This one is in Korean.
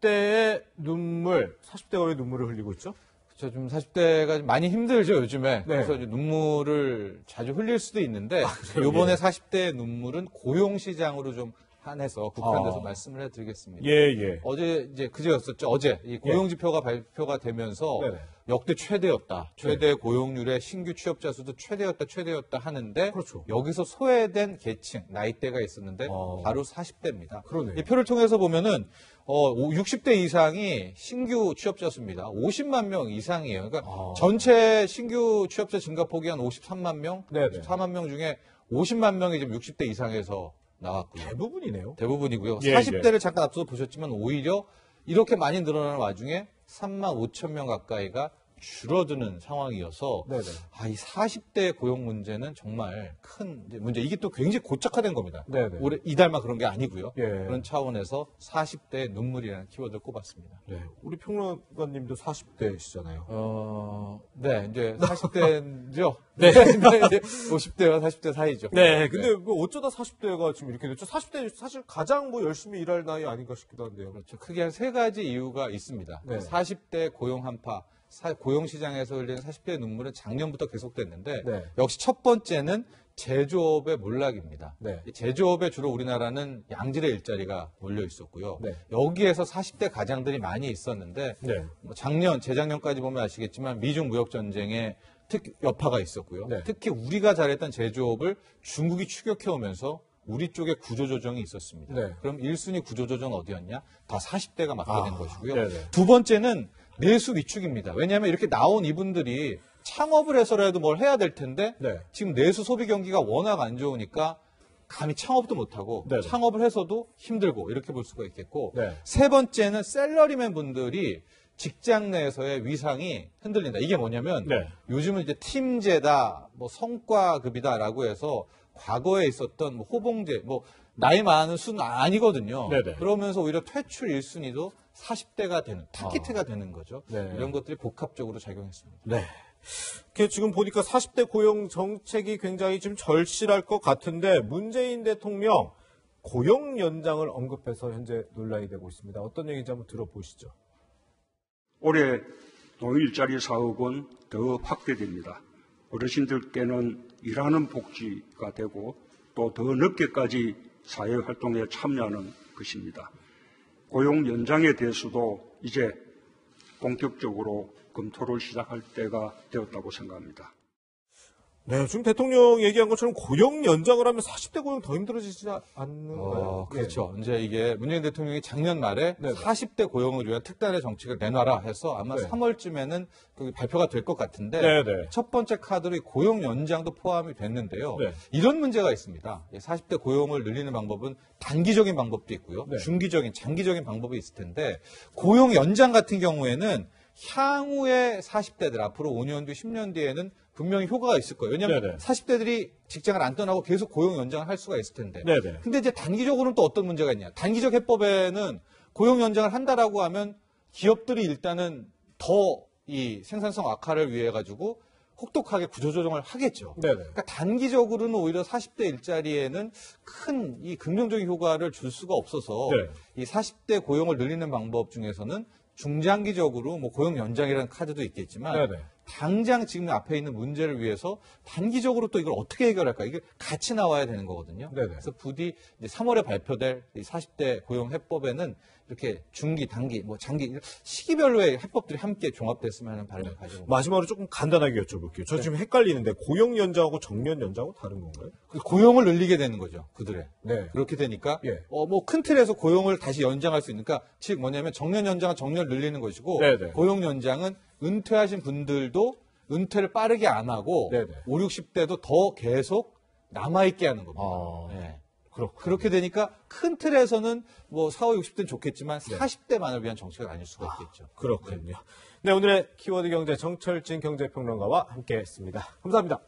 40대의 눈물, 40대가 왜 눈물을 흘리고 있죠? 그렇죠. 좀 40대가 많이 힘들죠, 요즘에. 네. 그래서 이제 눈물을 자주 흘릴 수도 있는데, 요번에 40대의 눈물은 고용시장으로 좀 한해서 국한돼서 말씀을 해드리겠습니다. 예. 어제, 이제 그제였었죠. 어제 이 고용지표가 발표가 되면서 네네. 역대 최대였다. 최대 고용률의 신규 취업자 수도 최대였다 하는데, 그렇죠. 여기서 소외된 계층, 나이대가 있었는데, 바로 40대입니다. 그러네요. 이 표를 통해서 보면은, 60대 이상이 신규 취업자 수입니다. 50만 명 이상이에요. 그러니까 전체 신규 취업자 증가폭이 한 53만 명, 네네. 54만 명 중에 50만 명이 지금 60대 이상에서 나왔고요. 대부분이네요. 대부분이고요. 예, 40대를 잠깐 앞서서 보셨지만 오히려 이렇게 많이 늘어나는 와중에 3만 5천 명 가까이가 줄어드는 상황이어서 네네. 이 40대 고용 문제는 정말 큰 문제. 이게 또 굉장히 고착화된 겁니다. 네네. 올해 이달만 그런 게 아니고요. 예. 그런 차원에서 40대의 눈물이라는 키워드를 꼽았습니다. 네. 우리 평론가님도 40대시잖아요. 네, 이제 40대죠. 네. 이제 50대와 40대 사이죠. 네. 근데 뭐 어쩌다 40대가 지금 이렇게 됐죠? 40대 사실 가장 뭐 열심히 일할 나이 아닌가 싶기도 한데요. 그렇죠. 크게 한 세 가지 이유가 있습니다. 네. 40대 고용 한파, 고용시장에서 흘리는 40대의 눈물은 작년부터 계속됐는데 네. 역시 첫 번째는 제조업의 몰락입니다. 네. 이 제조업에 주로 우리나라는 양질의 일자리가 몰려 있었고요. 네. 여기에서 40대 가장들이 많이 있었는데 네. 재작년까지 보면 아시겠지만 미중 무역 전쟁에 여파가 있었고요. 네. 특히 우리가 잘했던 제조업을 중국이 추격해오면서 우리 쪽에 구조조정이 있었습니다. 네. 그럼 1순위 구조조정 어디였냐? 다 40대가 맡게 된 것이고요. 네네. 두 번째는 내수 위축입니다. 왜냐하면 이렇게 나온 이분들이 창업을 해서라도 뭘 해야 될 텐데 네. 지금 내수 소비 경기가 워낙 안 좋으니까 감히 창업도 못하고 네네. 창업을 해서도 힘들고 이렇게 볼 수가 있겠고 네. 세 번째는 셀러리맨 분들이 직장 내에서의 위상이 흔들린다. 이게 뭐냐면 네. 요즘은 이제 팀제다, 뭐 성과급이다라고 해서 과거에 있었던 뭐 호봉제, 뭐 나이 많은 수는 아니거든요. 네네. 그러면서 오히려 퇴출 1순위도 40대가 되는, 타깃가 되는 거죠. 네. 이런 것들이 복합적으로 작용했습니다. 네. 지금 보니까 40대 고용 정책이 굉장히 좀 절실할 것 같은데 문재인 대통령 고용 연장을 언급해서 현재 논란이 되고 있습니다. 어떤 얘기인지 한번 들어보시죠. 올해 노일자리 사업은 더 확대됩니다. 어르신들께는 일하는 복지가 되고 또 더 늦게까지 사회활동에 참여하는 것입니다. 고용 연장에 대해서도 이제 본격적으로 검토를 시작할 때가 되었다고 생각합니다. 네, 지금 대통령 얘기한 것처럼 고용 연장을 하면 40대 고용 더 힘들어지지 않는가요? 그렇죠. 이제 이게 문재인 대통령이 작년 말에 네네. 40대 고용을 위한 특단의 정책을 내놔라 해서 아마 네. 3월쯤에는 그 발표가 될 것 같은데 네네. 첫 번째 카드로 이 고용 연장도 포함이 됐는데요. 네. 이런 문제가 있습니다. 40대 고용을 늘리는 방법은 단기적인 방법도 있고요. 네. 중기적인, 장기적인 방법이 있을 텐데 고용 연장 같은 경우에는 향후에 40대들 앞으로 5년 뒤, 10년 뒤에는 분명히 효과가 있을 거예요. 왜냐하면 네네. 40대들이 직장을 안 떠나고 계속 고용 연장을 할 수가 있을 텐데. 네네. 근데 이제 단기적으로는 또 어떤 문제가 있냐. 단기적 해법에는 고용 연장을 한다라고 하면 기업들이 일단은 더 이 생산성 악화를 위해 가지고 혹독하게 구조조정을 하겠죠. 네네. 그러니까 단기적으로는 오히려 40대 일자리에는 큰 이 긍정적인 효과를 줄 수가 없어서 네. 이 40대 고용을 늘리는 방법 중에서는 중장기적으로 뭐 고용 연장이라는 카드도 있겠지만 네네. 당장 지금 앞에 있는 문제를 위해서 단기적으로 또 이걸 어떻게 해결할까? 이게 같이 나와야 되는 거거든요. 네네. 그래서 부디 이제 3월에 발표될 이 40대 고용 해법에는 이렇게 중기, 단기, 뭐 장기 시기별로의 해법들이 함께 종합됐으면 하는 바람을 가지고 마지막으로 조금 간단하게 여쭤볼게요. 저 지금 헷갈리는데 고용 연장하고 정년 연장하고 다른 건가요? 고용을 늘리게 되는 거죠. 그들의. 네. 그렇게 되니까 예. 뭐 큰 틀에서 고용을 다시 연장할 수 있으니까 즉 뭐냐면 정년 연장은 정년을 늘리는 것이고 네네. 고용 연장은 은퇴하신 분들도 은퇴를 빠르게 안 하고 네네. 5, 60대도 더 계속 남아있게 하는 겁니다. 네. 그렇게 되니까 큰 틀에서는 뭐 40, 60대는 좋겠지만 40대만을 위한 정책은 아닐 수가 있겠죠. 그렇군요. 네, 오늘의 키워드 경제 정철진 경제평론가와 함께했습니다. 감사합니다.